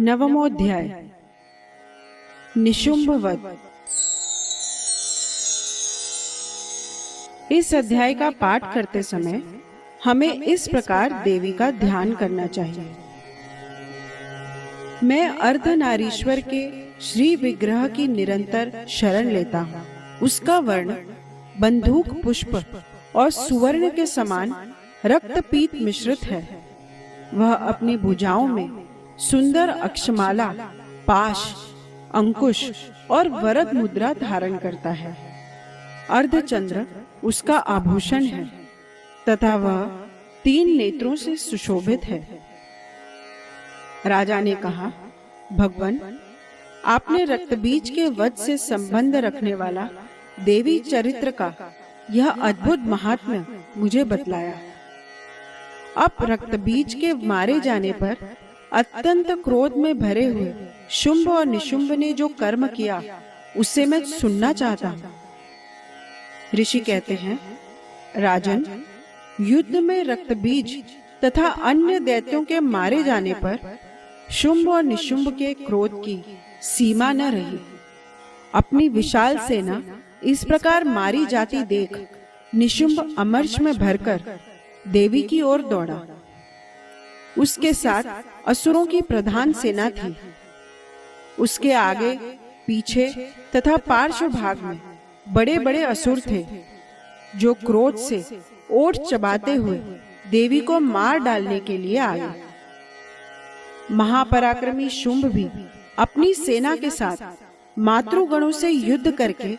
नवमोऽध्याय। निशुंभ वध। इस अध्याय का पाठ करते समय हमें इस प्रकार देवी का ध्यान करना चाहिए। मैं अर्धनारीश्वर के श्री विग्रह की निरंतर शरण लेता हूँ। उसका वर्ण बंदूक पुष्प और सुवर्ण के समान रक्तपीत मिश्रित है। वह अपनी भुजाओं में सुंदर अक्षमाला, पाश, अंकुश और वरद मुद्रा धारण करता है। अर्धचंद्र उसका आभूषण है तथा वह 3 नेत्रों से सुशोभित है। राजा ने कहा, भगवान, आपने रक्तबीज के वध से संबंध रखने वाला देवी चरित्र का यह अद्भुत महात्म्य मुझे बतलाया। अब रक्तबीज के मारे जाने पर अत्यंत क्रोध में भरे हुए शुंभ और निशुंभ ने जो कर्म किया उससे मैं सुनना चाहता हूँ। ऋषि कहते हैं, राजन, युद्ध में रक्तबीज तथा अन्य दैत्यों के मारे जाने पर शुंभ और निशुंभ के क्रोध की सीमा न रही। अपनी विशाल सेना इस प्रकार मारी जाती देख निशुंभ अमर्ष में भरकर देवी की ओर दौड़ा। उसके साथ असुरों की प्रधान सेना थी। उसके आगे पीछे तथा पार्श्व भाग में बड़े बड़े असुर थे जो क्रोध से ओठ चबाते हुए देवी को मार डालने के लिए आए। महापराक्रमी शुंभ भी अपनी सेना के साथ मातृगणों से युद्ध करके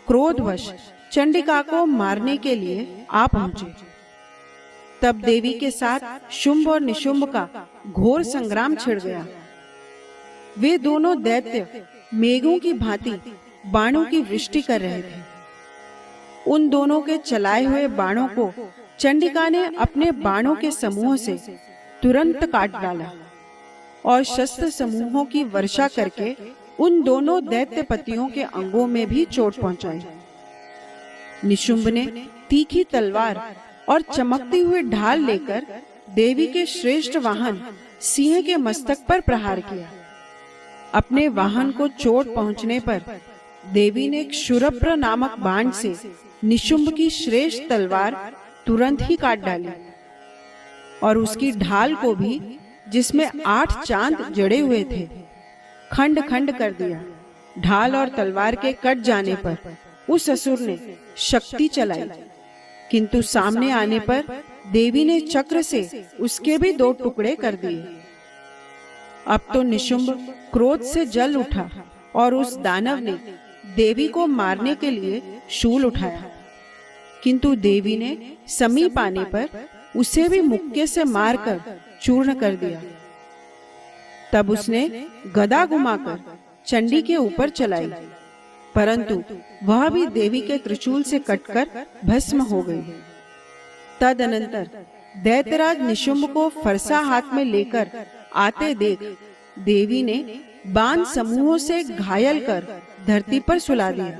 क्रोधवश चंडिका को मारने के लिए आ पहुंचे। तब देवी के साथ शुंभ और निशुंभ का घोर संग्राम छिड़ गया। वे दोनों दैत्य मेघों की भांति बाणों की वृष्टि कर रहे थे। उन दोनों के चलाए हुए बाणों को चंडिका ने अपने बाणों के समूह से तुरंत काट डाला और शस्त्र समूहों की वर्षा करके उन दोनों दैत्यपतियों के अंगों में भी चोट पहुंचाई। निशुंभ ने तीखी तलवार और चमकती हुई ढाल लेकर देवी के श्रेष्ठ वाहन सिंह के मस्तक पर प्रहार किया। अपने वाहन को चोट पहुंचने पर देवी ने क्षुरप्र नामक बाण से निशुंभ की श्रेष्ठ तलवार तुरंत ही काट डाली और उसकी ढाल को भी, जिसमें 8 चांद जड़े हुए थे, खंड खंड कर दिया। ढाल और तलवार के कट जाने पर उस असुर ने शक्ति चलाई, किंतु सामने आने पर देवी ने चक्र से उसके भी 2 टुकड़े कर दिए। अब तो निशुंभ क्रोध से जल उठा और उस दानव ने देवी को मारने के लिए शूल उठाया, किंतु देवी ने समीप आने पर उसे भी मुक्के से मारकर चूर्ण कर दिया। तब उसने गदा घुमाकर चंडी के ऊपर चलाई, परंतु वह भी देवी के त्रिशूल से कटकर भस्म हो गई। तदनंतर दैत्यराज निशुंभ को फरसा हाथ में लेकर आते देख देवी ने बाण समूहों से घायल कर धरती पर सुला दिया।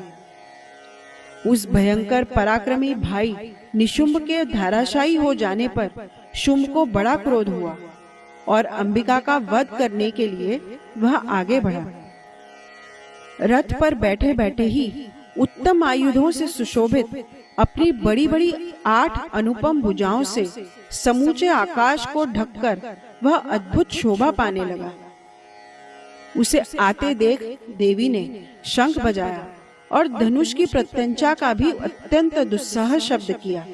उस भयंकर पराक्रमी भाई निशुंभ के धराशायी हो जाने पर शुंभ को बड़ा क्रोध हुआ और अंबिका का वध करने के लिए वह आगे बढ़ा। रथ पर बैठे बैठे ही उत्तम आयुधों से सुशोभित अपनी बड़ी बड़ी 8 अनुपम भुजाओं से समूचे आकाश को ढककर वह अद्भुत शोभा पाने लगा। उसे आते देख देवी ने शंख बजाया और धनुष की प्रत्यंचा का भी अत्यंत दुस्सह शब्द किया।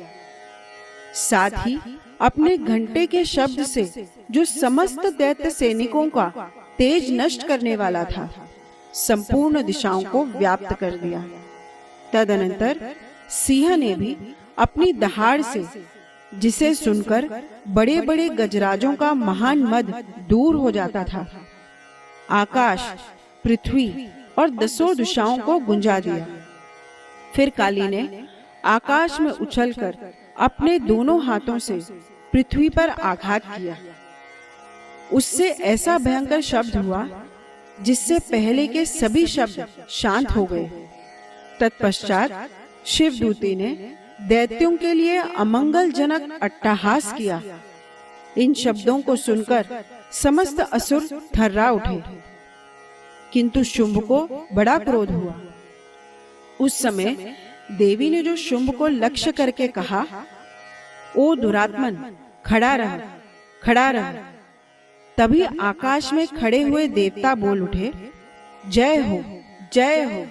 साथ ही अपने घंटे के शब्द से जो समस्त दैत्य सैनिकों का तेज नष्ट करने वाला था, संपूर्ण दिशाओं को व्याप्त कर दिया। तदनंतर सिंह ने भी अपनी दहाड़ से, जिसे सुनकर बड़े बड़े गजराजों का महान मद दूर हो जाता था, आकाश, पृथ्वी और 10 दिशाओं को गुंजा दिया। फिर काली ने आकाश में उछलकर अपने दोनों हाथों से पृथ्वी पर आघात किया। उससे ऐसा भयंकर शब्द हुआ जिससे पहले के सभी शब्द शांत हो गए। तत्पश्चात शिवदूती ने दैत्यों के लिए अमंगलजनक अट्टहास किया इन शब्दों को सुनकर समस्त असुर थर्रा उठे, किंतु शुंभ को बड़ा क्रोध हुआ। उस समय देवी ने जो शुंभ को लक्ष्य करके कहा, ओ दुरात्मन, खड़ा रह, खड़ा रह। तभी आकाश में खड़े हुए देवता बोल उठे, जय हो, जय हो।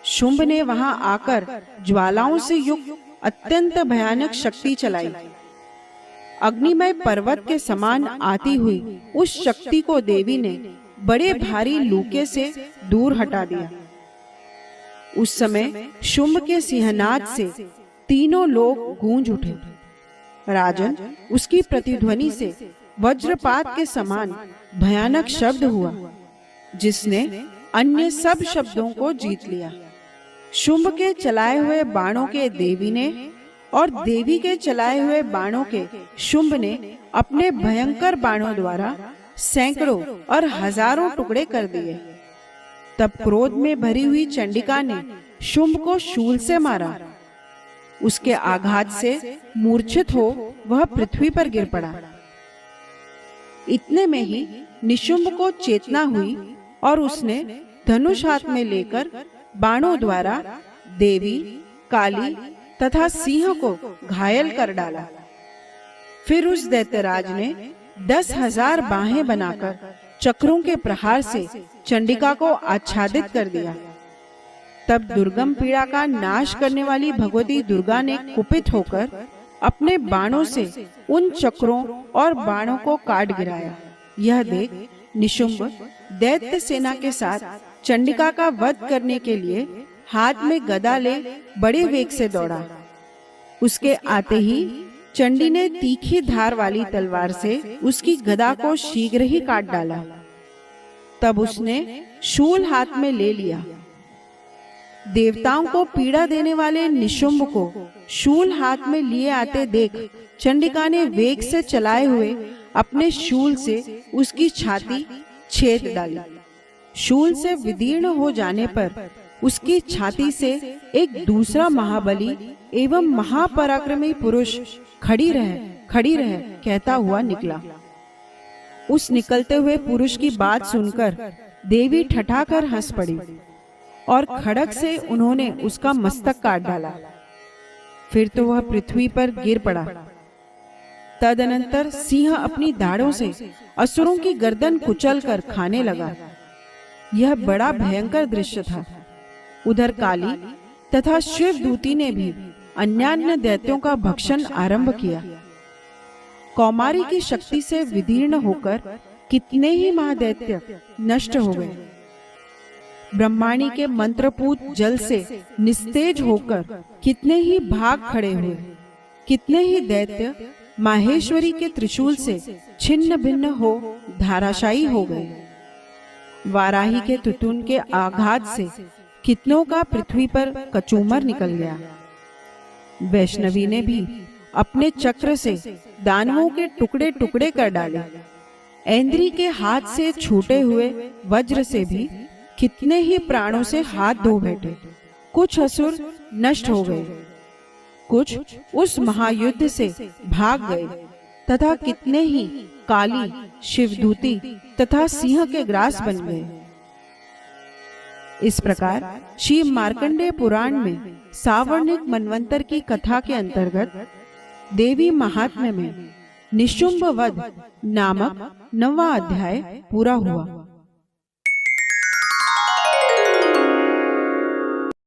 शुंभ ने वहां आकर ज्वालाओं से युक्त अत्यंत भयानक शक्ति चलाई। अग्निमय पर्वत के समान आती हुई उस शक्ति को देवी ने बड़े भारी लूके से दूर हटा दिया। उस समय शुंभ के सिंहनाद से तीनों लोग गूंज उठे। राजन, उसकी प्रतिध्वनि से वज्रपात के समान भयानक शब्द हुआ, जिसने अन्य सब शब्दों को जीत लिया। शुंभ के चलाए हुए बाणों के देवी ने और देवी के चलाए हुए बाणों के शुंभ ने अपने भयंकर बाणों द्वारा सैकड़ों और हजारों टुकड़े कर दिए। तब क्रोध में भरी हुई चंडिका ने शुंभ को शूल से मारा। उसके आघात से मूर्छित हो वह पृथ्वी पर गिर पड़ा। इतने में ही निशुंभ को चेतना हुई और उसने धनुष हाथ में लेकर बाणों द्वारा देवी, काली तथा सिंह को घायल कर डाला। फिर उस दैत्यराज ने 10,000 बाहें बनाकर चक्रों के प्रहार से चंडिका को आच्छादित कर दिया। तब दुर्गम पीड़ा का नाश करने वाली भगवती दुर्गा ने कुपित होकर अपने बाणों से उन चक्रों और बाणों को काट गिराया। यह देख निशुंभ दैत्य सेना के साथ चंडिका का वध करने के लिए हाथ में गदा ले बड़े वेग से दौड़ा। उसके आते ही चंडी ने तीखी धार वाली तलवार से उसकी गदा को शीघ्र ही काट डाला। तब उसने शूल हाथ में ले लिया। देवताओं को पीड़ा देने वाले निशुंभ को शूल हाथ में लिए आते देख चंडिका ने वेग से चलाए हुए अपने शूल से उसकी छाती छेद डाली। शूल से विदीर्ण हो जाने पर उसकी छाती से एक दूसरा महाबली एवं महापराक्रमी पुरुष खड़ी रह कहता हुआ निकला। उस निकलते हुए पुरुष की बात सुनकर देवी ठठाकर हंस पड़ी और खड़ग से उन्होंने उसका मस्तक काट डाला। फिर तो वह पृथ्वी पर गिर पड़ा। तदनंतर सिंह अपनी दाढ़ों से असुरों की गर्दन कुचलकर खाने लगा। यह बड़ा भयंकर दृश्य था। उधर काली तथा शिव दूती ने भी अन्यान्य दैत्यों का भक्षण आरंभ किया। कौमारी की शक्ति से विदीर्ण होकर कितने ही महादैत्य नष्ट हो गए। ब्रह्माणी के मंत्रपूत जल से निस्तेज होकर कितने ही भाग खड़े हुए। कितने ही दैत्य माहेश्वरी के त्रिशूल से छिन्न भिन्न हो धाराशायी हो गए। वाराही के तुतुन के आघात से कितनों का पृथ्वी पर कचूमर निकल गया। वैष्णवी ने भी अपने चक्र से दानवों के टुकड़े टुकड़े कर डाले। ऐन्द्री के हाथ से छूटे हुए वज्र से भी कितने ही प्राणों से हाथ धो बैठे। कुछ असुर नष्ट हो गए, कुछ उस महायुद्ध से भाग गए तथा कितने ही काली, शिवदूती तथा सिंह के ग्रास बन गए। इस प्रकार श्री मार्कंडेय पुराण में सावर्णिक मनवंतर की कथा के अंतर्गत देवी महात्म्य में निशुंभ वध नामक 9वां अध्याय पूरा हुआ।